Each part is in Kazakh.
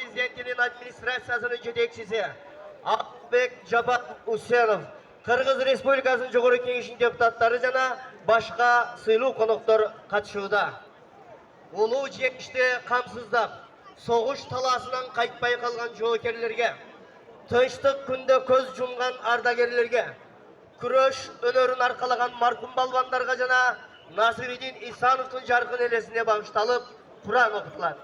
Prezidentinin administrasiyasının жетекчиси Akbek Jabat Usenov, Kırgız Respublikasının Jogorku Kеңешинин депутаттары жана башка сыйлуу коноктор катышууда. Улуу жеңишти камсыздап, согуш талаасынан кайтпай калган жоокерлерге, тынчтык күндө көз жумган ардагерлерге, күрөш өнөрүн аркалаган маркум балбандарга жана Насиридин Исановдун жаркын элесине багышталып, Куран окутулат.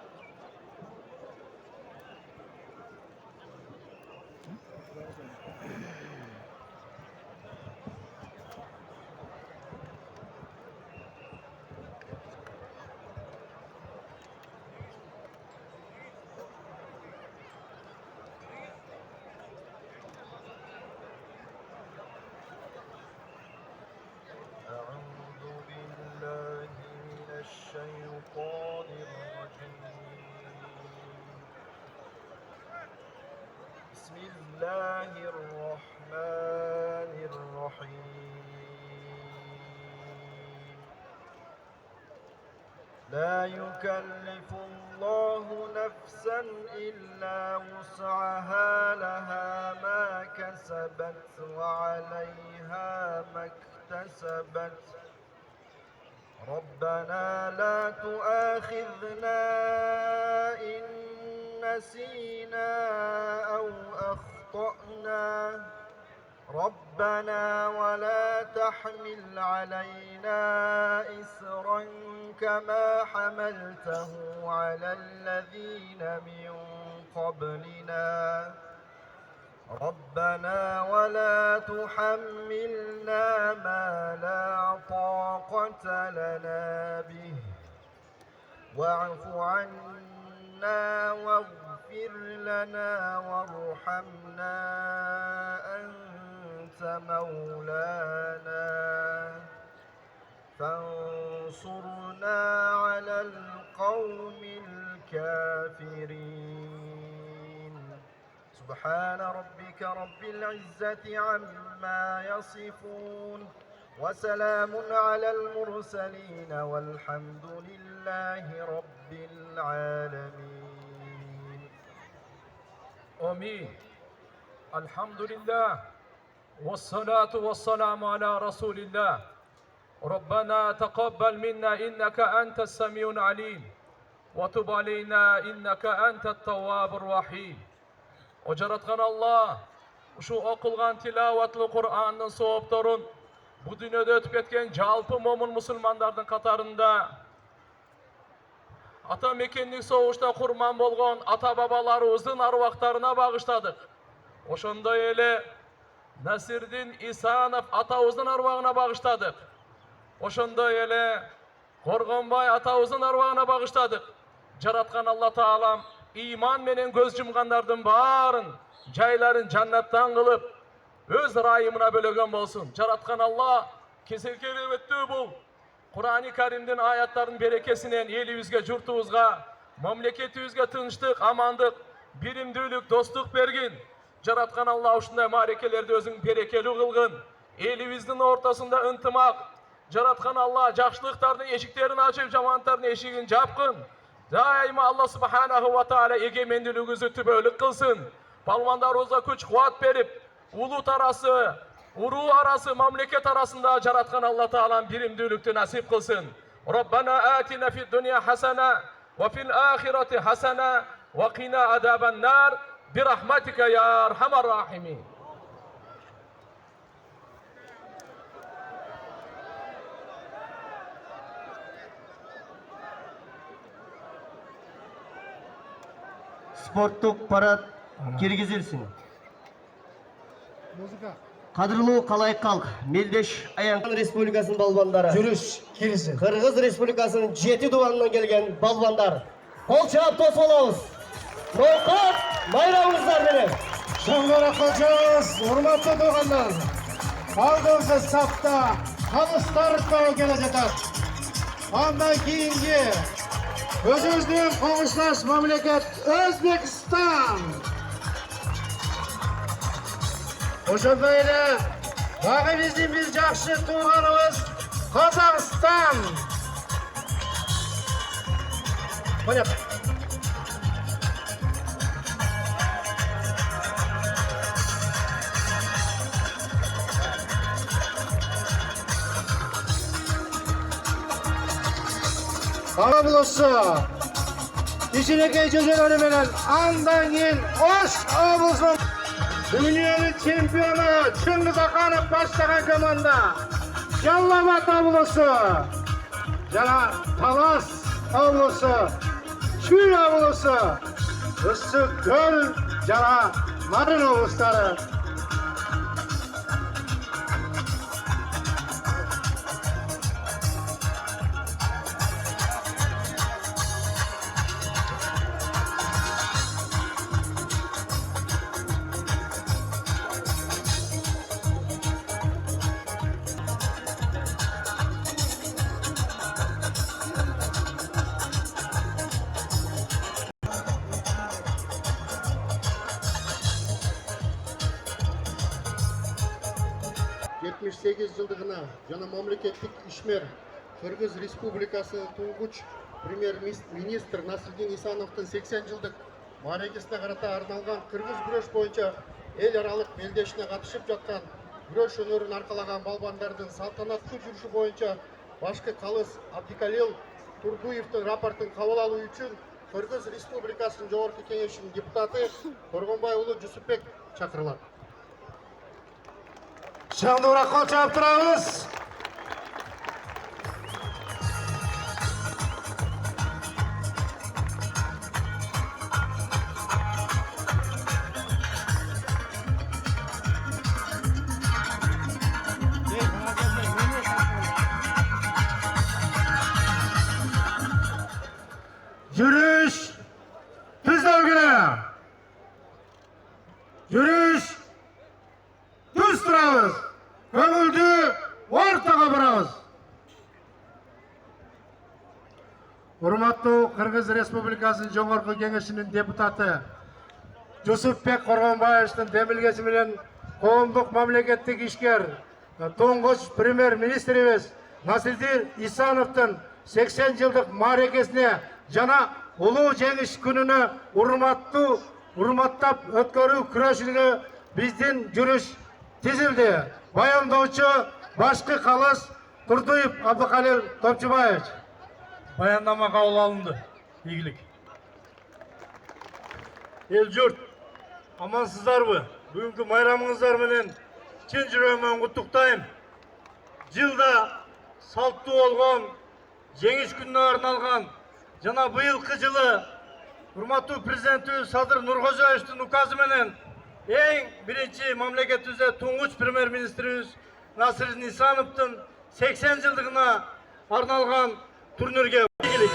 بسم الله الرحمن الرحيم. لا يكلف الله نفسا إلا وسعها لها ما كسبت وعليها ما اكتسبت. ربنا لا تؤاخذنا إن نسينا أو أخطأنا. ربنا ولا تحمل علينا إسرا كما حملته على الذين من قبلنا. ربنا ولا تحملنا ما لا طاقة لنا به. واعف عنا واغفر لنا وارحمنا أنت مولانا فانصرنا على القوم الكافرين. سبحان ربك رب العزة عما يصفون وسلام على المرسلين والحمد لله رب العالمين. آمين. الحمد لله والصلاة والسلام على رسول الله. ربنا تقبل منا إنك أنت السميع العليم وتب علينا إنك أنت التواب الرحيم. O jaratkan Allah, şu okılgan tilavatlı Kur'an'ın soğuptorun bu dünyada ötüp etken jalpı momun musulmandardın katarında ata mekenlik soğuşta kurman bolgon ata babalarımızın arvaklarına bağışladık. Oşondoy ele Nasirdin İsanov atağızın arvağına bağışladık. Oşondoy ele Korgonbay atağızın arvağına bağışladık. Jaratkan Allah Taalam iman menen göz jumgandardın bарын жайларын jannattан kılıp öz rayımına bölögen bolsun. Jaratkan Allah keserkeli öttü bul. Kur'an-ı Kerim'den ayatların berekesinden elibizge, jurtubuzga, mamleketibizge tınçtık, amandık, birimdүүлük, dostluk bergin. Jaratkan Allah uşunday marekelerde özün berekeli kılgın. Elibizдің ortasında ıntımak. Jaratkan Allah жақшылықтардың eşiklerini açıp jamanаттардың eşigin japkın. Daima Allah subhanahu wa ta'ala egemendiliğinizi tübölük kılsın. Palmanlarımıza güç kuvvet verip, ulu tarası, uru arası, mamleket arasında jaratkan Allah Ta'ala birimdülüktü nasip kılsın. Rabbana atina fid dunya hasana ve fil ahireti hasana ve qina azaban nar bi rahmatika ya erhamer rahimin. Sportluk parad kirgizilsin. Kadırlı Kalay Kalk, Mildeş Ayankan Respublikası'nın balbandары. Жүріс келсін. Kırgız Respublikası'nın 7 duvarından gelgen balbandar. Kol çağıp toz olağız. Noyqat, bayramımızlar benim. Шаңғара қылжыңыз, ұрматты туғандар. Алдыңғы сапта қамыстар ұрпағы келе жатады. Ondan keyingi өзіміздің қоңышлас мемлекет Өзбекстан. Ошондой эле дагы биздин бир жакшы тууганыбыз Казакстан. Понятно. облысы кичинекей жүзелері менен андан кийин Ош облусунун dünyanın çempionu Çıngiz Akhanov başlayan komanda Жалал-Абад облысы жана Талас облысы Чүй облысы Ысык Көл жана Нарын облыстары. Жетимиш сегиз жылдыгына жана мамлекеттик ишмер Кыргыз Республикасынын туңгуч премьер-министр Насырдин Исановдун 80 жылдык мааракесине карата арналган кыргыз күрөш боюнча эл аралык белдешине катышып жаткан күрөш өнөрүн аркалаган балбандардын салтанаттуу жүрүшү боюнча башкы калыс Абдикалил Турдуевдин рапортун кабыл алуу үчүн Кыргыз Республикасынын жогорку кеңешинин депутаты Торгонбай уулу Жусупбек чакырылат. Şanlıurfa kol çarptırağız. Yürüyüş düz bölgene. Yürüyüş düz durağız. Көңілді ортаға бұрауыз. Урматтуу Кыргыз Республикасынын жогорку кеңешинин депутаты Жусупбек Коргонбаевдин демилгеси менен коомдук мамлекеттик ишкер туңгуч премьер-министрибиз Насырдин Исановдун 80 жылдык мааракесине жана улуу жеңиш күнүнө урматтап өткөрүү күрөшүнө биздин жүрүш тизилди. Баяндоочу башкы калыс Турдуев Абдыкалил Топчубаевич. Баяндама кабыл алынды. Ийгилик. Эл журт, амансыздарбы? Бүгүнкү майрамыңыздар менен чын жүрөгүмөн куттуктайм. Жылда салттуу болгон жеңиш күнүнө арналган жана быйылкы жылы урматтуу президентибиз Садыр Нуркожоевдун указы менен эң биринчи мамлекетибизде туңгуч премьер-министрибиз Насырдин Исановдун 80 жылдыгына арналган турнирге ийгилик.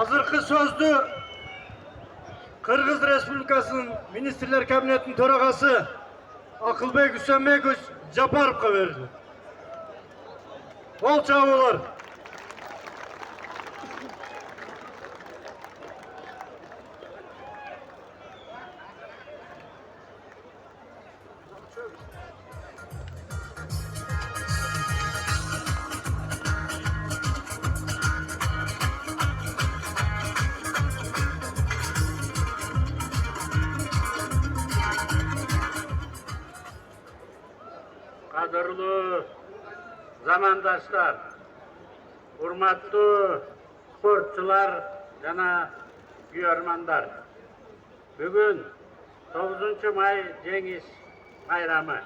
Азыркы сөздү Кыргыз Республикасынын Министрлер Кабинетинин төрагасы Акылбек Үсөнбекович Japarovga verildi. Kol çağırıyorlar. Qadırlı zamandaşlar, hurmatlı sportçular jana görmanlar. Bugün 9 may Cengiz bayramı.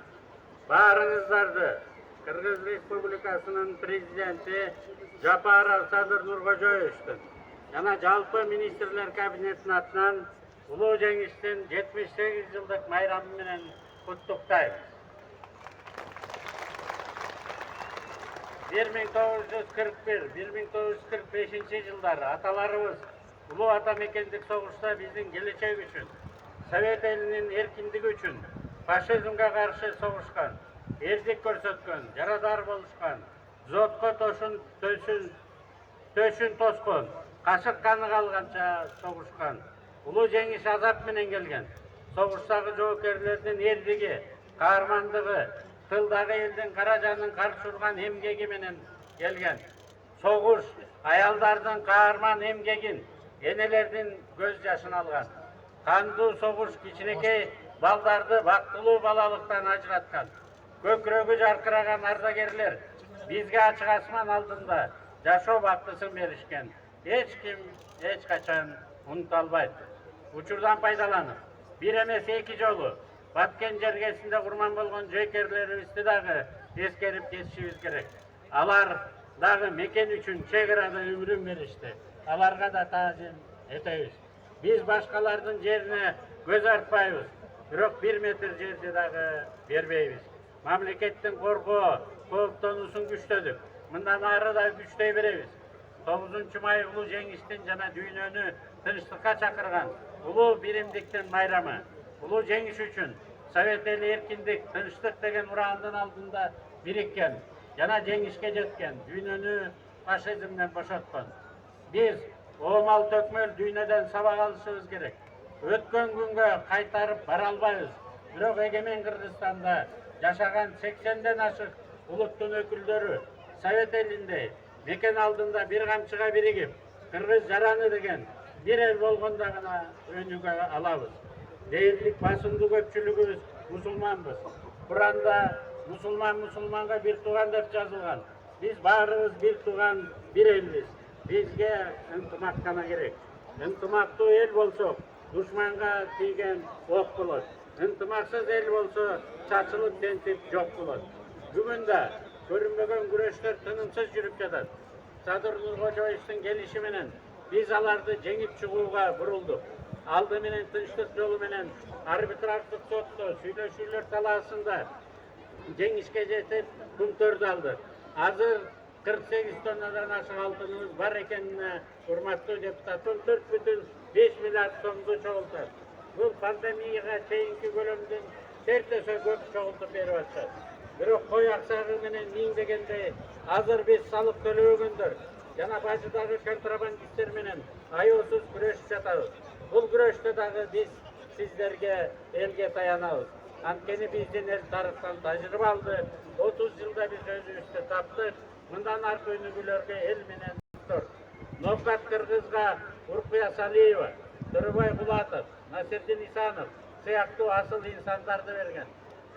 Barыңыздарdı Kırgız Respublikasının prezidenti Japarov Sadır Nurkojoyevичтің жана жалпы министрлер кабинетінің атынан Улуу Жеңиштин 78 жылдык майрамы менен куттуктайбыз. 1941-1945 жылдары аталарыбыз улуу ата мекендик согушта биздин келечек үчүн, Совет элинин эркиндиги үчүн фашизмге каршы согушкан, эрдик көрсөткөн, жарадар болушкан, зотко төшүн тоскон, кашык каны калганча согушкан. Улуу жеңиш азап менен келген. Согуштагы жоокерлердин эрдиги, каармандыгы, тылдагы элдин кара жанын каршы урган эмгеги менен келген. Согуш аялдардын каарман эмгегин, энелердин көз жашын алган. Кандуу согуш кичинекей балдарды бактылуу балалыктан ажыраткан. Көкүрөгү жаркыраган ардагерлер бизге ачык асман алдында жашоо бактысын беришкен. Эч ким эч качан унута албайт. Учурдан пайдаланып, бир эмес эки жолу Баткен жергесинде курман болгон жойкерлерибизди дагы эскерип кетишибиз керек. Алар дагы мекен үчүн чек арада өмүрүн беришти. Аларга да таазим этебиз. Биз башкалардын жерине көз артпайбыз, бирок 1 метр жерди дагы бербейбиз. Мамлекеттин коргоо, кооптонуусун күчтөдүк. Мындан ары да күчтөй беребиз. 9 may улуу жеңиштин жана дүйнөнү тынчтыкка чакырган улуу биримдиктин майрамы. Улуу жеңиш үчүн Совет эли эркиндик, тынчтык деген урандын алдында бириккен, жана жеңишке жеткен, дүйнөнү фашизмден бошоткон. Биз оомал төкмөл дүйнөдөн сабак алышыбыз керек. Өткөн күнгө кайтарып бара албайбыз. Бирок эгемен Кыргызстанда жашаган 80ден ашык улуттун өкүлдөрү Совет элинде мекен алдында бир камчыга биригип, Кыргыз жараны деген бир эл болгондо гана өнүгө алабыз. Дээрлик басымдуу көпчүлүгүбүз мусулманбыз. Куранда мусулманга бир тууган деп жазылган. Биз баарыбыз бир тууган, бир элбиз. Бизге ынтымак гана керек. Ынтымактуу эл болсок, душманга тийген ок болот. Ынтымаксыз эл болсо, чачылып тентип жок болот. Бүгүн да көрүнбөгөн күрөштөр тынымсыз жүрүп жатат. Садыр Нуркожоевичтин келиши менен биз аларды жеңип чыгууга бурулдук. Алды менен тынчтык жолу менен арбитраждык сотто сүйлөшүүлөр талаасында жеңишке жетип күнтөрдү алдык. Азыр 48 тоннадан ашык алтыныбыз бар экенине урматтуу депутаттын 4,5 миллиард сомду чогултат. Бул пандемияга чейинки көлөмдөн тертесе көп чогултуп берип атышат. Бирок кой аксагы менен миңдегенде азыр биз салык төлөбөгөндөр жана бажыдагы контрабандисттер менен аяосуз күрөшүп жатабыз. Бул күрөштө дагы биз сиздерге, элге таянабыз. Анткени биздин эл тарыхтан тажрыйба алды. 30 жылда биз өзүбүздү таптык. Мындан аркы өнүгүүлөргө эл менен доктор. Нофкат Кыргызга Уркуя Салиева, Төрөбай Булатов, Насирдин Исанов сыяктуу асыл инсандарды берген.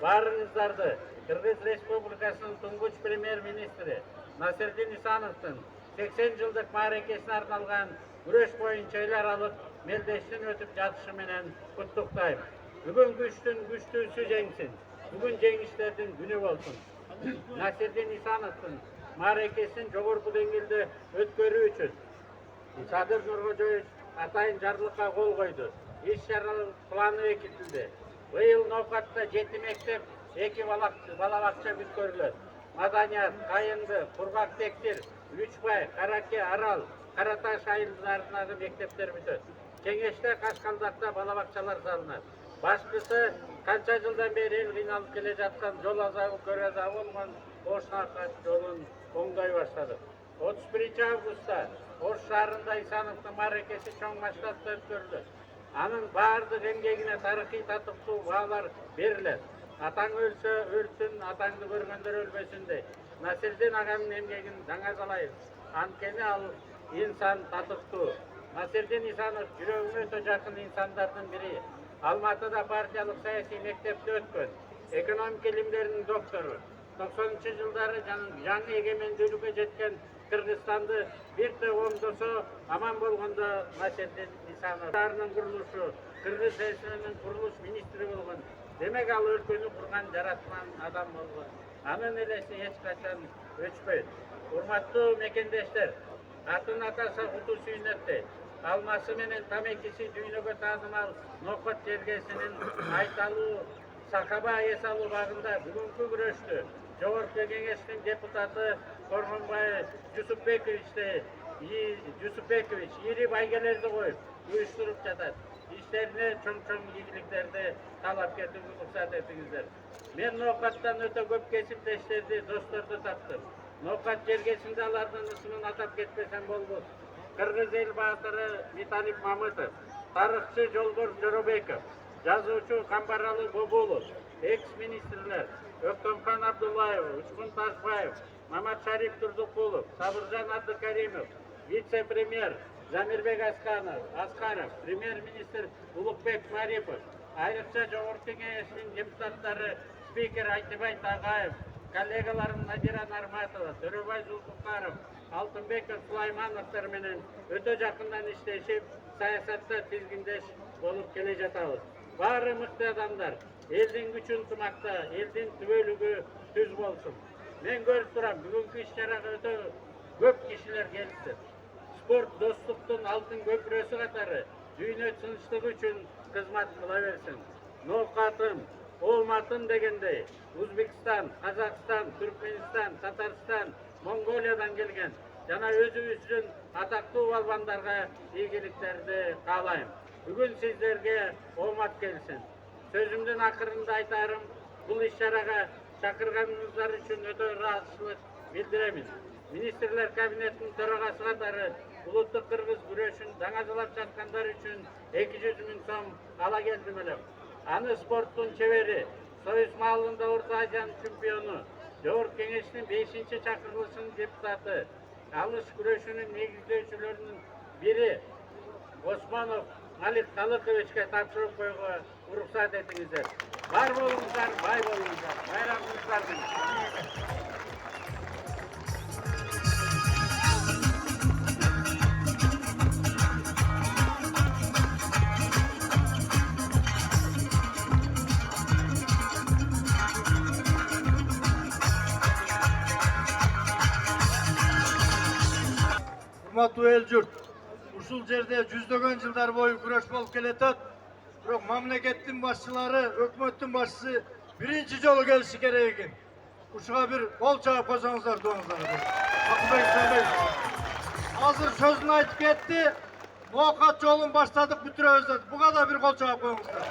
Баарыңыздарды Кыргыз Республикасынын туңгуч премьер-министри Насирдин Исановдун 80 жылдык мааракесине арналган күрөш боюнча эл аралык мелдештин өтүп жатышы менен куттуктайм. Бүгүн күчтүн күчтүүсү жеңсин. Бүгүн жеңиштердин күнү болсун. Насирдин Исановдун мааракесин жогорку деңгээлде өткөрүү үчүн Садыр Нуркожоевич атайын жарлыкка кол койду. Иш-чаралар планы бекитилди. Быйыл Нофкатта 7 мектеп, 2 балабакча бүткөрүлөт. Маданият, Кайыңды, Кургак Тектир, Үчбай, Караке, Арал, Караташ айылдарындагы мектептер бүтөт. Кеңеште Кашкалдакта балабакчалар салынат. Башкысы Kança жылдан beri el kıynalıp kele жатқан жол азабы көрө азабы болгон Ош Нақат жолун оңдой баштадык. 31 августта Ош шаарында Исановдун мааракеси чоң масштабта өткөрүлдү. Анын баардык эмгегине тарыхый татыктуу баалар берилет. Атаң өлсө өлсүн, атаңды көргөндөр өлбөсүн дейт. Насирдин агамдын эмгегин даңазалайбыз. Анткени ал инсан татыктуу. Насирдин Исанов жүрөгүмө өтө жакын инсандардын бири. Алматыда партиялык саясий мектепте өткөн. Экономика илимдеринин доктору. 90-жылдары жаңы эгемендүүлүккө жеткен Кыргызстанды бирде оңдосо, аман болгондо Насирдин Исанов шаарынын курулушу, Кыргыз ССРнин курулуш министри болгон. Демек ал өлкөнү курган жараткан адам болгон. Анын элеси эч качан өчпөйт. Урматтуу мекендештер, атын атаса куту сүйнөттөйт. Алмасы менен тамекиси дүйнөгө таанымал Нокот жергесинин айталуу Сакаба эсалуу багында бүгүнкү күрөштү Жогорку Кеңештин депутаты Коргонбай Жусупбекович ири байгелерди коюп уюштуруп жатат. Иштерине чоң-чоң ийгиликтерди талап кетүүгө уруксат этиңиздер. Мен Нокаттан өтө көп кесиптештерди, досторду таптым. Нокат жергесинде алардын ысымын атап кетпесем болбойт. Кыргыз эл баатыры Виталий Мамытов, тарыхчы Жолбор Жоробеков, жазуучу Камбаралы Бобулов, экс-министрлер Өктөмкан Абдуллаев, Учкун Ташбаев, Мамат Шариф Турдукулов, Сабыржан Абдыкаримов, вице-премьер Замирбек Аскаров, премьер-министр Улукбек Марипов, айрыкча Жогорку Кеңештин депутаттары спикер Айтыбай Тагаев, коллегаларым Надира Нарматова, Төрөбай Зулпукаров, Алтынбеков Сулаймановтар менен өтө жакындан иштешип, саясатта тизгиндеш болуп келе жатабыз. Баары мыкты адамдар, элдин күчү ынтымакта, элдин түбөлүгү түз болсун. Мен көрүп турам, бүгүнкү иш-чарага өтө көп кишилер келишти. Спорт достуктун алтын көпүрөсү катары дүйнө тынчтыгы үчүн кызмат кыла берсин. Ноокатым, Олматым дегендей, Өзбекстан, Казакстан, Түркменистан, Татарстан, Монголиядан келген жана өзүбүздүн атактуу балбандарга ийгиликтерди каалайм. Бүгүн сиздерге оомат келсин. Сөзүмдүн акырында айтарым, бул иш-чарага чакырганыңыздар үчүн өтө ыраазычылык билдиремин. Министрлер кабинетинин төрагасы катары улуттук кыргыз күрөшүн даңазалап жаткандар үчүн 200 000 сом ала келдим элем. Аны спорттун чебери, Союз маалында Орто Азиянын чемпиону, Жогорку Кеңештин 5-чакырылышынын депутаты, алыш күрөшүнүн негиздөөчүлөрүнүн бири Осмонов Малик Талыковичке тапшырып койууга уруксат этиңиздер. Бар болуңуздар, бай болуңуздар. Байрамыңыздар менен. Урматтуу эл журт, ушул жерде жүздөгөн жылдар бою күрөш болуп келатат. Бирок мамлекеттин башчылары, өкмөттүн башчысы биринчи жолу келиши керек экен. Ушуга бир кол чаап койсоңуздар дуаңыздар. Азыр сөзүн айтып кетти. Ноокат жолун баштадык, бүтүрөбүз деп. Буга да бир кол чаап коюңуздар.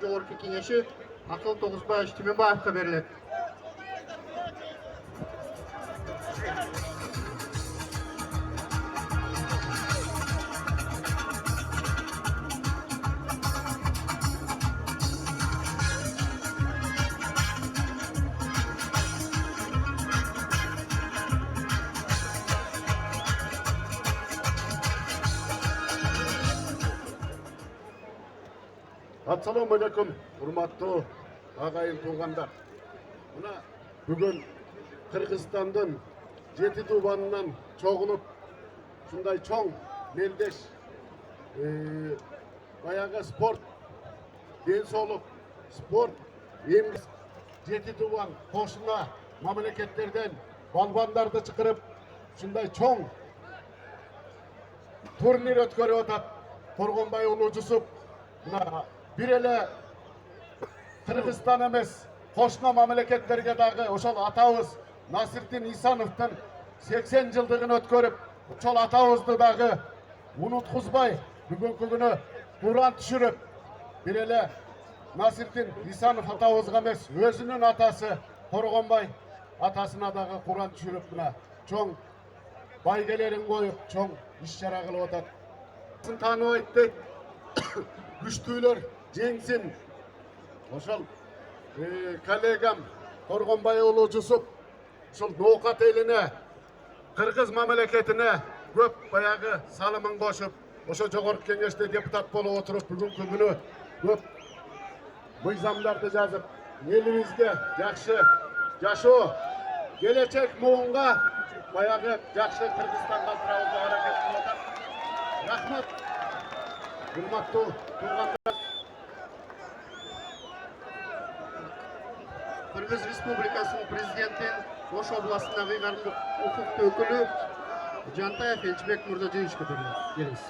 Жогорку Кеңеши Акыл Тогузбаевич Түймөнбаевга берилет. Assalamu alaikum, урматтуу агайын туугандар. Мына бүгүн Кыргызстандын 7 тубанынан чогулуп, ушундай чоң мелдеш баягы спорт, ден соолук, спорт, 7 тубан кошуна мамлекеттерден балбандарды чакырып, ушундай чоң турнир өткөрүп атат. Торгонбай уулу Жусуп, мына бир эле Кыргызстан эмес, koşna mamleketlerge dagı oşol atabız Nasriddin İsanov'tun 80 yıldığını ötkörüp oşol atabızdı dagı unutkuzbay bugünkü günü Kur'an düşürüp bir ele Nasriddin İsanov atabızga emes özünün atası Torgonbay atasına dagı Kur'an düşürüp buna çoğun baygelerin koyup çoğun iş çara kılıp atat. Tanı ettik. Güçlüler jengsin. Oşol kolegam Torgonbay ulu Jusuf oşol Nokat eline Kırgız mamleketine köp bayagı salımın koşup oşo jogorku kengeşte deputat bolup oturup bugünkü günü köp mıйзамдарды жазып элибизге жакшы жашоо келечек муунга баягы жакшы Кыргызстан калтырабызга аракет кылып атат. Рахмат. Урматтуу туугандар. Кыргыз Республикасынын президенти Ош областындагы ыйгарымдык укуктуу өкүлү Жантаев Элчибек Мурзажиевичке беребиз.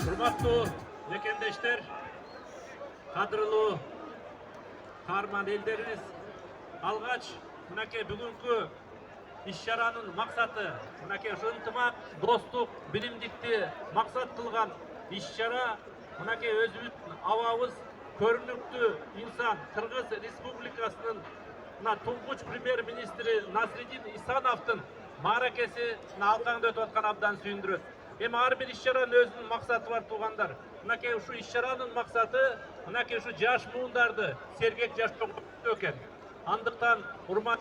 Урматтуу мекендештер, кадырлуу каарман элдерибиз, алгач мынакей бүгүнкү иш-чаранын максаты, мынакей ушу ынтымак, достук, билимдикти максат кылган иш-чара, мынакей өзүбүздүн абабыз көрүнүктүү инсан Кыргыз Республикасынын туңгуч премьер-министри Насриддин Исановдун мааракесин алкаңда өтүп аткан абдан сүйүндүрөт. Эми ар бир иш-чаранын өзүнүн максаты бар туугандар. Мынакей ушу иш-чаранын максаты мынакей ушу жаш муундарды сергек жаштыруу экен. Андыктан урмат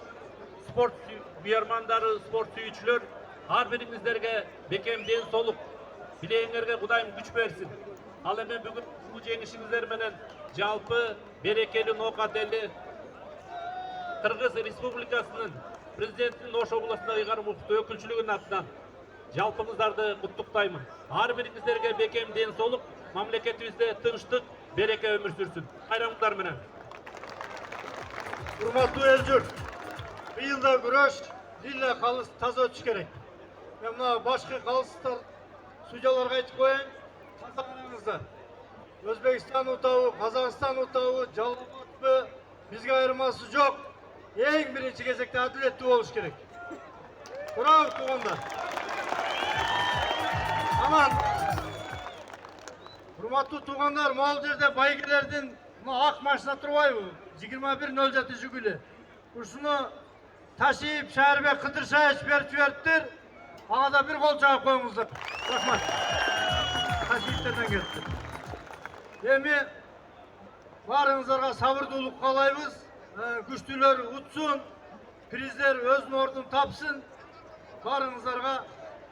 спорт буярмандары, спорт сүйүүчүлөр, ар бириңиздерге бекем ден соолук, билээңерге Кудайым күч берсин. Ал эми бүгүн бул жеңишиңиздер менен жалпы берекелүү Ноокат эли Кыргыз Республикасынын президентинин Ош областындагы ыйгарым укуктуу өкүлчүлүгүнүн атынан жалпыңыздарды куттуктаймын. Ар бириңиздерге бекем ден соолук, мамлекетибизде тынчтык, береке өмүр сүрсүн. Кайрамыңдар менен. Урматтуу эл журт, быйыл да күрөш диле калыс таза өтүш керек. Мен мына башкы калыстар судьяларга айтып коеюн, таза караңыздар. Өзбекстан утабы, Казакстан утабы, жалпы бизге айырмасы жок. Эң биринчи кезекте адилеттүү болуш керек. Браво туугандар. Аман. Урматтуу туугандар, могул жерде байгелердин ак машина турбайбы? 2107 жүгүлү. Ушуну ташип Шаарбек Кыдыршаевич берип жибериптир. Ага да бир кол чаап коюңуздар. Рахмат. Ташипттерден келипти. Эми баарыңыздарга сабырдуулук каалайбыз. Күчтүүлөр утсун, приздер өзүнүн ордун тапсын. Баарыңыздарга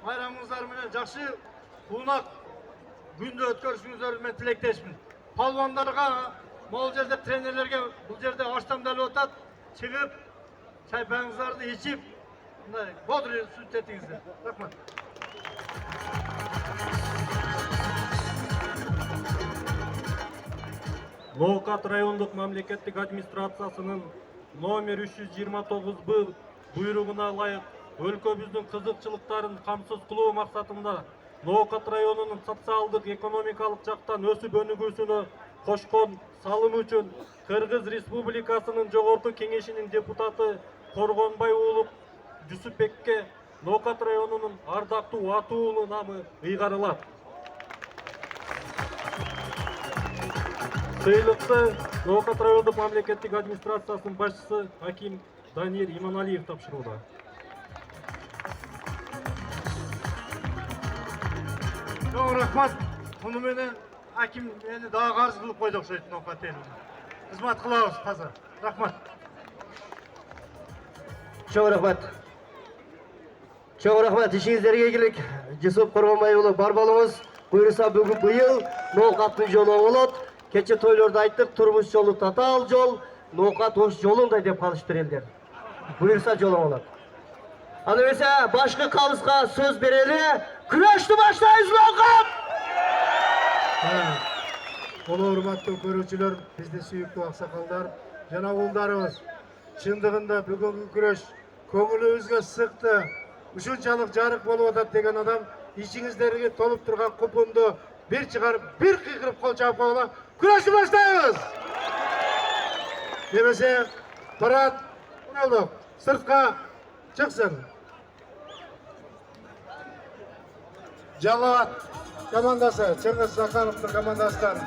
байрамыңыздар менен жакшы уунак күндү өткөрүшүңүздөр менен тилектешмин. Палвандарга, могул жерде тренерлерге бул жерде аштамдалып атат, чыгып чайпаңыздарды ичип, мындай бодрый сүт этиңиздер. Рахмат. Ноокат райондук мамлекеттик администрациясынын номер 329Б буйругуна ылайык өлкөбүздүн кызыкчылыктарын камсыз кылуу максатында Ноокат районунун социалдык экономикалык жактан өсүп өнүгүүсүнө кошкон салым үчүн Кыргыз Республикасынын Жогорку Кеңешинин депутаты Коргонбай уулу Жусупбекке Ноокат районунун ардактуу атуу уулу намы ыйгарылат. Сыйлыкты Ноокат райондук мамлекеттик администрациясынын башчысы Аким Данир Иманалиев тапшырууда. Чоң рахмат. Муну менен Аким мени дагы карыз кылып койду окшойт Ноокат элине. Кызмат кылабыз таза. Рахмат. Чоң рахмат. Чоң рахмат. Ишиңиздерге ийгилик. Жусуп Коргонбай уулу бар болуңуз. Буюрса бүгүн быйыл Ноокаттын жолу болот. Keçe toylorda ayttık, turmuş yolu tatal yol, Ноокат Ош жолундай деп kalıştır elder. Buyursa yolun olur. Anı mesela başka kalışka söz bereli, küreşti başlayız Ноокат! Onu урматтуу көрүүчүлөр, bizde sүйүктүү аксакалдар, жана уулдарыбыз. Чындыгында бүгүнкү күрөш көңүлүбүзгө сыкты. Ушунчалык жарык болуп атат деген адам ичиңиздерге толуп турган купунду bir çıkarıp bir kıkırıp kol çabuk olalım. Güreşi başlayıyoruz. Nemese Murat Unaldık sırtka çıksın. Jalovat komandası, Çıngiz Zakarov'un komandasından.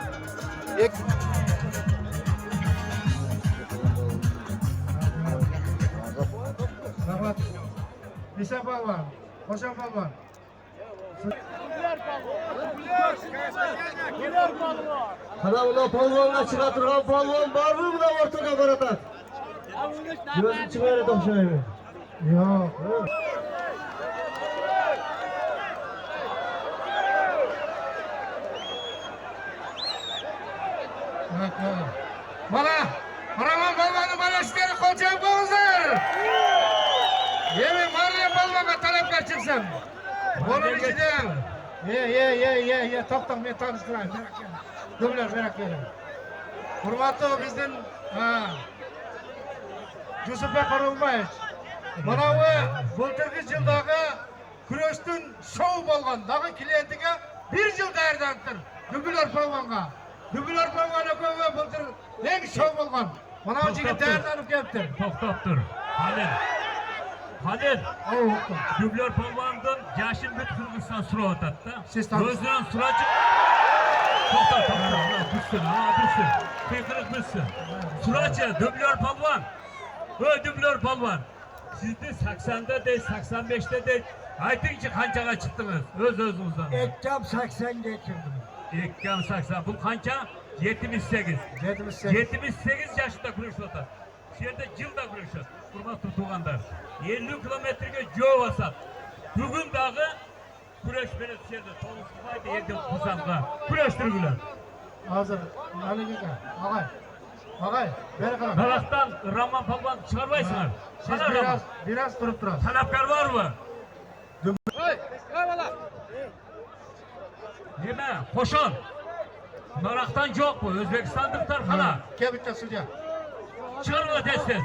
Rahmat. İsa Palvan, Hoşan Palvan. Ana buna polvonga çığa turgan polvon barmı buna ortada baratan? Gözü çıkar topşayı. Yok. Bana, Raman Palvan'ı bana işleri koçak boğuzlar. Yemin Marley Palvan'a talepler çıksın. Onun içinden. Ye. Tak men tanıştırayım. Dublör merak yerim. Hurmatlı bizden Yusufbek Orolbayev. Mana bu былтырғы жылдағы күрөштүн шоу болгон дагы клиентиге 1 жыл даярданып Дүбүлөр Палванга. Дүбүлөр Палван экөөбү былтыр эң шоу болгон. Mana bu жигит даярданып келиптир. Toktop dur. Halil. Dublör Palvan'dan yaşın bir Kırgızistan sura atattı. Siz tanısınız. Gözden suracı. Toktop. Düşsün. Kıykırık düşsün. Suracı, dublör Palvan. Dublör Palvan. Siz de 80'de değil, 85'te değil. Aytınca kançaga çıktınız. Özünüzden. Ekkam 80 getirdim. Ekkam 80. Bu kança 78. 78 yaşında kuruşu atar. Şerde yılda kuruşu. Hurmatlı tuğanlar. 50 kilometrege joy basat. Bugün dağı kureš beret şerde. Toğuşmaydı yerden kuzamga. Kureštirgiler. Hazır. Ağay. Beri kalan. Dalaktan Raman Palvan çıkarmaysınlar. Siz biraz durup durun. Talapkar var mı? Yeme, koşun. Naraktan yok bu. Özbekistan'dıklar kana. Kebitte suca. Çıkarma testes.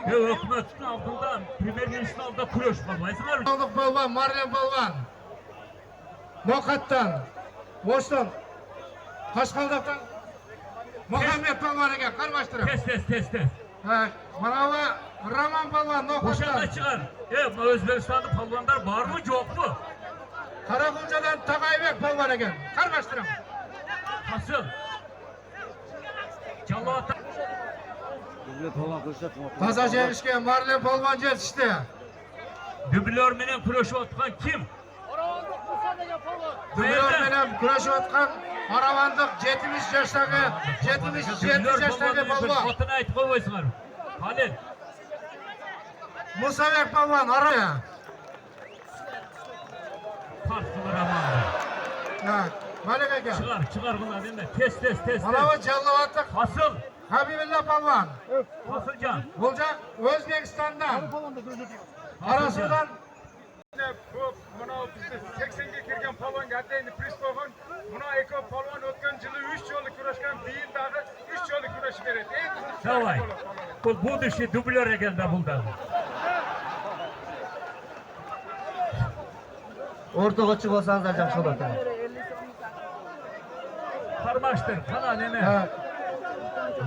Hükümetin altında, Premier Ministr'in altında kureš kalmaysınlar. Aldık Balvan, Marlem Balvan. Mokat'tan, Boş'tan, Kaşkaldak'tan, Muhammed Balvan'a gel, karmaştırın. Testes. Bana Raman Balvan, Boşa Mokat'tan. da çıkar. Özbekistan'da palvanlar var mı yok mu? Karakunca'dan Tagaybek Balvan'a gel, karmaştırın. Nasıl? Çalıata. Taza Cevişke, Marlem Balvan yetişti. Dublör menen kuruşu atkan kim? Dublör menen kuruşu atkan Aravandık 70 yaştaki, 77 yaştaki Balvan. Otuna aytıp koyuyorsunlar. Halil. Musabek Balvan, araya. Farklı Raman'da. Malika gel. Çıkar bunlar değil mi? Test. Bana bu Callavatlık Asıl. Habibillah Palvan. Asılcan. Bulacak Özbekistan'dan. Arasından Buna bizde 80'ge kirgen palvan geldi, priz koygun. Buna eko palvan ötken yılı 3 yolu kuruşkan, bir dağı 3 yolu kuruşu verir. Davay. Bu dışı dublör egelde buldu. Ortaga çıkmasanız acak şolat. Karmaştır. Kana nene.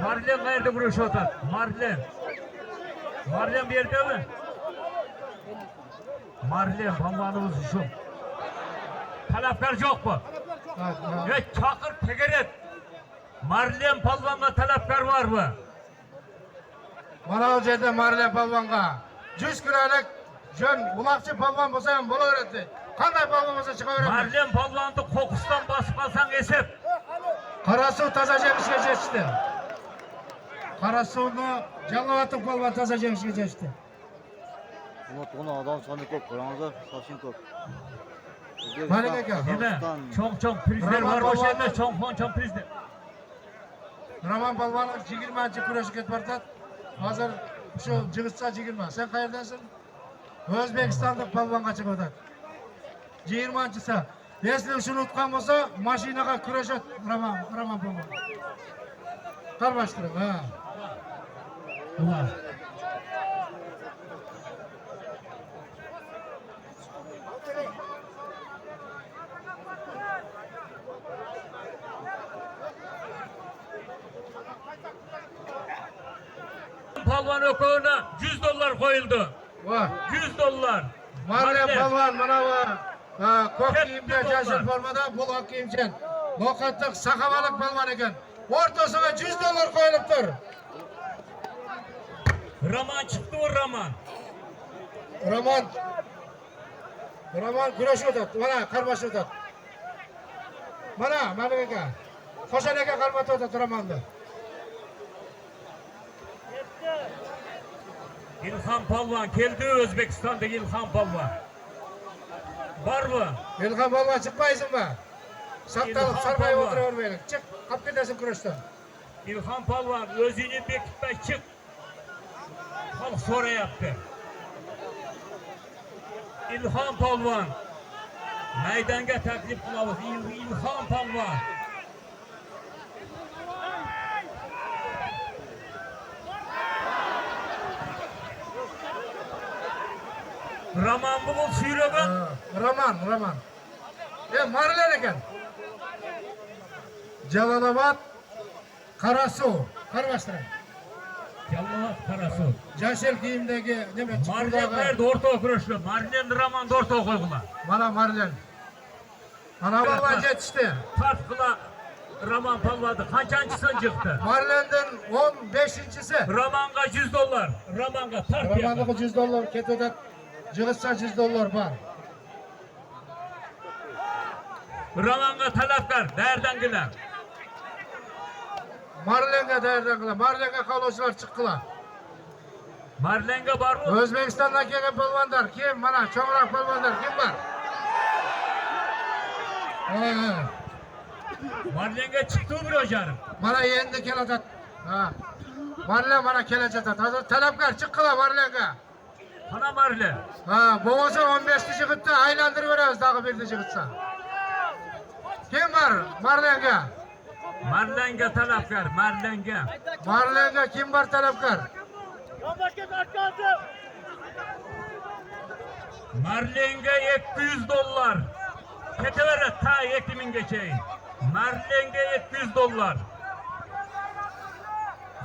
Marlen nerede kuruşu atar? Marlen bir yerde mi? Marlen palvanımız şu. Talapkar yok mu? Çakır Tegeret. Marlen palvanla talapkar var mı? Bana o жерде Marlem Palvan'a 100 kiralık jön bulakçı palvan bolsa ham bola öğretti. Kanday palvan bolsa çıka öğretti. Marlen palvandı kokustan basıp alsan esep. Karasu taza jemishke жетishdi. Karasu'nu Callavatlık palvan taza jemishke жетishdi. Bunu adam sani ko'p, qaranglar, sashin ko'p. Malik aka. Yine çok prizler var bu şeyde çok prizler. Raman Palvan'ın 20. kurashga ketib bartat. Hozir shu jigitsa 20. Sen qayerdansan? O'zbekistonlik palvonga chiqadi. 20-si. Если shuni utgan bo'lsa, mashinaga kurashadi Raman Palvon. Qarmashtirib, ha. Palvan Ökoğlu'na 100 dolar koyuldu. Vah. 100 dolar. Marle palvan mana bu. Ko'k Ketdi kiyimde, dollar. yashil formada, bulg'oq kiyimchan. Noqatliq saxavalik palvan ekan. O'rtasiga 100 dollar qo'yilibdir. Roman çıktı o Roman. Roman kurash o'tadi. Mana qarbash o'tadi. Mana Malik aka. Qo'shan aka qarbat o'tadi Romanni. İlhan Palvan geldi Özbekistan'daki İlhan Palvan. Var mı? Ilham palvan chiqmaysizmi? Saptalib İlham sarmayib palvan. o'tiravermaylik. Chiq, qolib ketasan kurashdan. İlhan Palvan özünü bekitmey çık. Halk so'rayapti. İlhan Palvan. Maydonga taklif qilamiz. İlhan Palvan. Roman bugün suyragan. Roman. Marilar ekan. Jalolobod, Qarasuv, Qarabashtiran. Jalolobod Qarasu. Yashil kiyimdagi nima chiqurdagi. Marlenler orta kuruşlu. Marlen Roman orta koygular. Mana Marilar. Mana palvan yetishdi. Farkla Roman Palvan'dı. Kaçancısın çıktı? Marilardan 15-chisi. Roman'a 100 dolar. Roman'a tarp yapar. Romanga 100 dollar ketadi. Jig'itsa 100 dollar bor. Roman'a talaplar. Nereden gelen? Marlenga tayyorlandilar. Marlenga qoluvchilar chiqdilar. Marlenga var mı? O'zbekistondan kelgan palvonlar kim? Mana cho'ngroq palvonlar kim bor? Marlenga çıktı mı hocanım? Mana endi keladi. Ha. Marlen mana kelajadi. Hozir talabgor chiqqila Marlenga. Ana Marlen. Ha, bo'lmasa 15 jig'itni aylantirib beramiz, dag'i bir jig'itsa. Kim bor Marlenga? Marlenga talaplar. Marlenga. Marlenga kim bor talabgor? Marlenga 200 dolar. Ketevere ta yetimin geçeyim. Marlenga 200 dolar.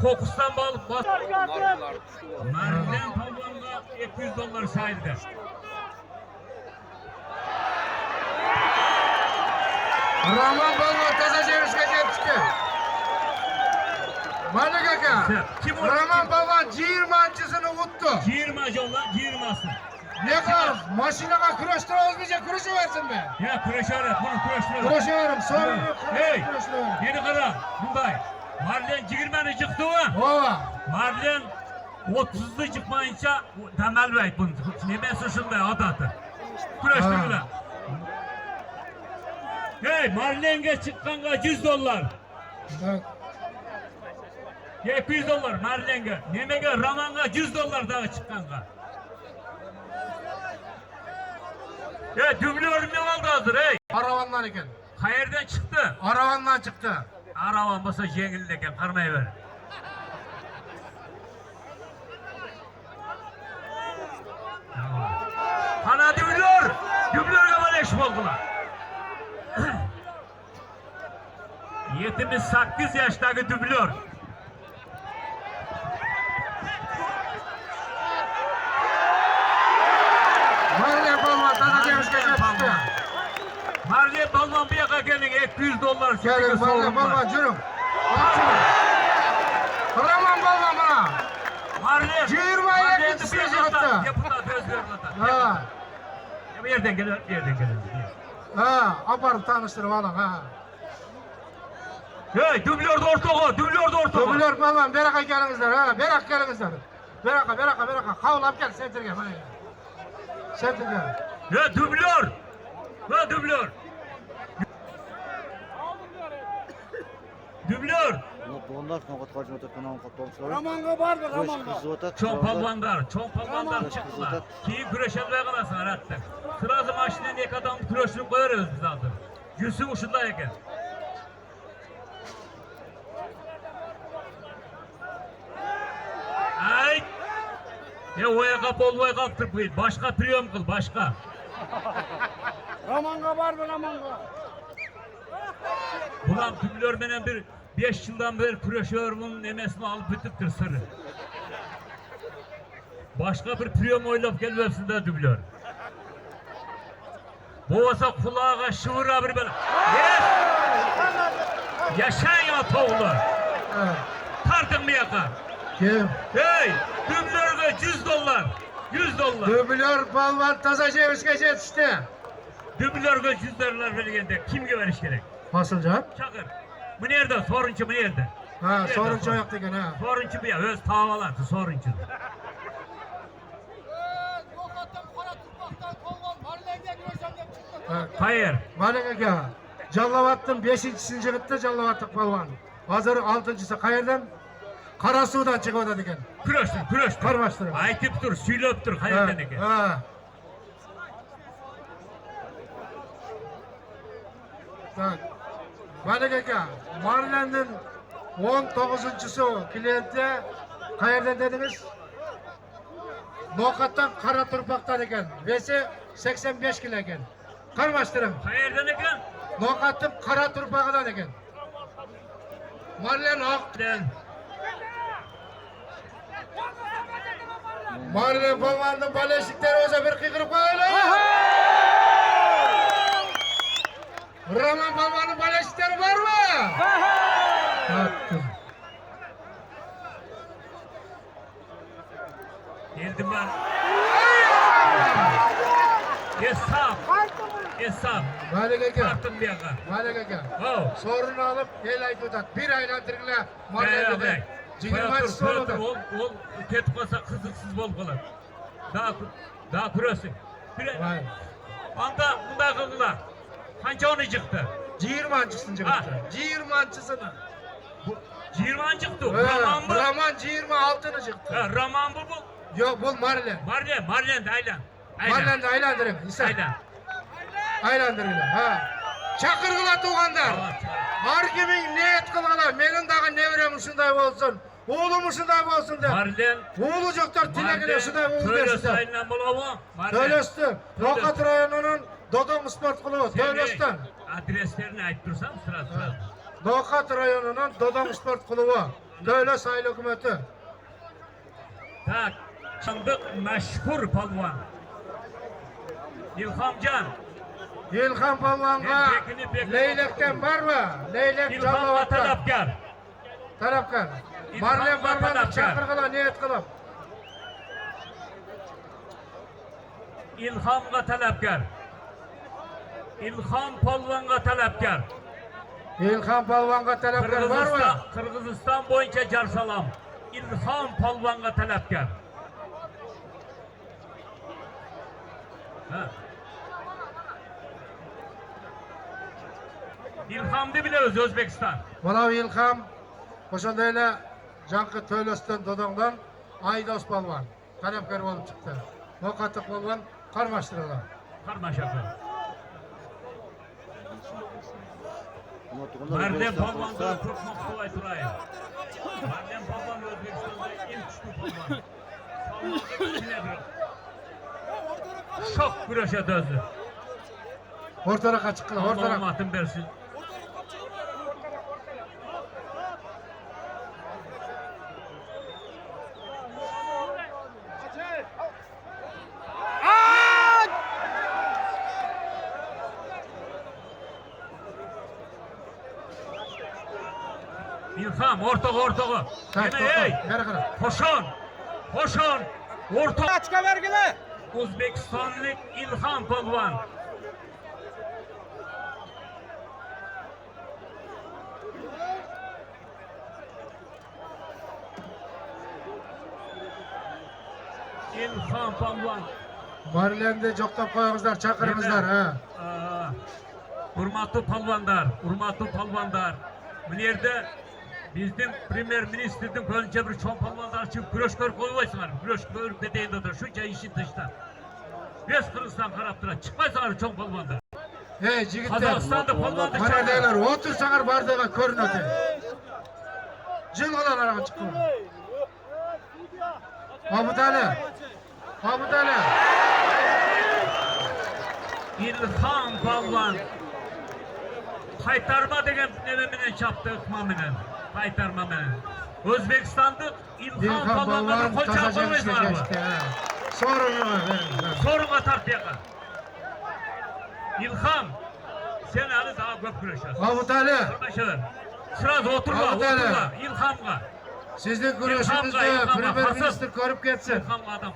Kokustan balık bas. Marlen Palvan'ga 200 dolar sahilde. Roman palvon toza jevishga ketdi. Malik aka. Kim o? Roman palvon 20-chisini utdi. Girmez yolla, girmesin. Ne qilamiz? Mashinaga kurashtiramizmi, kurashaversinmi? Ya kurashar, bunu kurashar. Kurashaverim, sorunni Hey, kurashaverim. yeni kara, bunday. Marlen girmeni çıktı mı? Ova. Marlen 30'lu çıkmayınca temel bey bunu. Nemesi şunday adatı. Kurashtılar. Hey, Marlen'e çıkkanga 100 dolar. Bak, 200 dolar Marlen'e. Nemege Raman'a 100 dolar daha çıkkanga. Ya dublör ne oldu hazır hey? Aravandan ekan. Hayırdan çıktı? Aravandan çıktı. Aravan basa jengil eken karmayı ver. Ana dublör! Dublör kamal eş oldular. 78 yaştaki dublör. Marlen palvon toza jevishga ketdi. Marlen Balvan bir yaka gelin 200 dolar. Keling, Marlen palvon juring. Roman palvon mana. Marlen. 22 jig'itni. Deputat özgürlüğü. Ha. Bir yerden gelir, bir yerden gelir. Ha, aparib tanishtirib oling, ha. Hey, dublör de ortağı, dublör de ortağı. Dublör palvon, beraqa kelingizlar, ha, beraqa kelingizlar. Beraqa. Qavul olib kel, sentrga, mana. Sentrga. Ya dublör. Ya dublör. Dublör. Bunlar noqat qolib o'tgan qotolchilar. Roman'a var mı Roman'a? Çoğ palvanlar çıktılar. Keyin güreşenler kalasın arattı. Sırası maçına ne kadar güreşini koyarız biz hazır. Yüzü uçunda eken. Ay! Ya oya kap olmaya kalktır bu. Başka priyom kıl, başka. Roman'a var mı Roman'a? Ulan dublör benen bir 5 yıldan beri güreşiyor bunun emesini alıp bitirtir sırrı. Başka bir priyom oylap gelmepsin de dublör. Bu olsa kulağa şıvıra bir böyle. Yes! Yaşayın ya toğullar. Tartın mı yaka? Kim? Hey! Dublörge 100 dolar. 100 dolar. Dublör Palvan Tazajevic'e yetişti. Dublörge 100 dolar verilgende kimge veriş gerek? Nasıl can? Çakır. Bu nerede? Soruncu bu nerede? Ha, soruncu yok degen ha. Soruncu bu ya. Öz tavalardı soruncu. Ha, Hayır. Malek aka, Callavat'ın 5.sini çıktı Callavat'lık Palvan. Hazır 6.sı Kayır'dan, Karasu'dan çıkıyordu degen. Küröştür. Karmaştır. Aytıp dur, süylöp dur. Hayırdan eke. Ha. Bak, Malek aka, Marlen'in 19.sü kliyenti Kayır'dan dediniz. Nokattan Kara Turpak'tan eken. Vesi 85 kilo eken. Karmaştırın. Hayırdan eke? Nokattım Kara Turpak'tan eken. Marlen Ak. Marlen Palvan'ın baleşikleri olsa bir kıkırıp koyalım. Raman Palvan'ın baleşikleri var mı? Attım. Geldim ben. Hesap. Malek aka. Tartın bir yaka. Malek aka. Oh. Sorunu alıp el ay tutat. Bir aylandırgıla Marlen'de de. Cigir maçısı Ol, oldu. ketkasa kızıksız bol kalar. Daha kürösün. Vay. Anda bunda kıldılar. Hangi onu çıktı? Cigir maçısını Ha. çıktı. Cigir maçısını. Cirman çıktı. Raman bu. Raman Cigir altını çıktı. Ha, Raman bu. Yok bu Marlen. Marlen de aylan. Marlen'de aylandırın. İsa. Aylan. Aylandırın. Ha. Çakırgıla tuğanlar. Har kimin ne et kılgıla. Menin dağı nevrem şunday olsun. Oğlum şunday olsun de. Marlen. Oğulacaklar tilekine şunday oğul Töyle versin de. sayılan bulu mu? Töylöstü. Nokat rayonunun Dodon Sport Klubu. Töylöstü. Adreslerini ayıp dursam sıra. Nokat rayonunun Dodon Sport Klubu. Töyle sayılı hükümeti. Tak. Sandık meşhur palvan. İlhamcan. İlhan Palvan'a Leylek'ten var mı? Leylek İlham'a Callavat'tan. talapkar. Tarafkan. İlham'a Marlen Palvan'ı talapkar. çakırgıla niyet kılıp. İlham'a talapkar. İlham palvanga talapkar. İlhan Palvan'a talapkar var mı? Kırgızistan boyunca carsalam. İlham palvanga talapkar. Ha. İlham'dı bile Özbekistan. Bana İlham, koşandayla Cankı Töylös'ten Dodon'dan Aydos Palvan. Talapkar olup çıktı. Nokatık Palvan karmaştırılar. Karmaşakı. Marlen palvanda korkmak kolay durayım. Marlen palvan Özbekistan'da en güçlü palvan. Sağlıklı içine bir. Şok güreşe dözdü. Ortarak açık kıla, ortarak. Allah'ım atın versin. İlham ortağı. Yine hey. Nereye kadar? Koşun. Orta. Açka vergile. Uzbekistanlık İlham Palvan. İlham Palvan. Marlen'de çoktan koyamızlar, çakırımızlar. Ha. Hurmatlı palvandar. Bu yerde bizim Premier Minister'den önce bir çoğun palvandar için güreşkör koyuyorsunlar. Güreşkör bedeğindedir. Şunca işin dışında. Biz Kırgızistan taraftıra çıkmaysanlar çoğun palvandar. Hey cigitler. Kazakistan'da palvandı Bana çağırır. deyler, otur sakar bardağa körün öte. Cılgılan araba çıkıyor. Mahmut Ali. İlham Palvan. Kaytarma degen neme menen çaptı, ıkma menen. Kaytarma menen. Özbekistan'da İlhan İlhan Palvan'ın Palvan taşa koça çekişine var. geçti. Sorun var. Sorun atar diyaka. İlhan, sen hali daha köp güreşiyorsun. Mahmut Ali, Kardeşler, sırada oturma, Mahmut Ali. oturma. İlhan'ga. sizin İlhamga, güreşinizde İlhamga, Premier Hasan. Minister görüp geçsin. İlhan'ga adam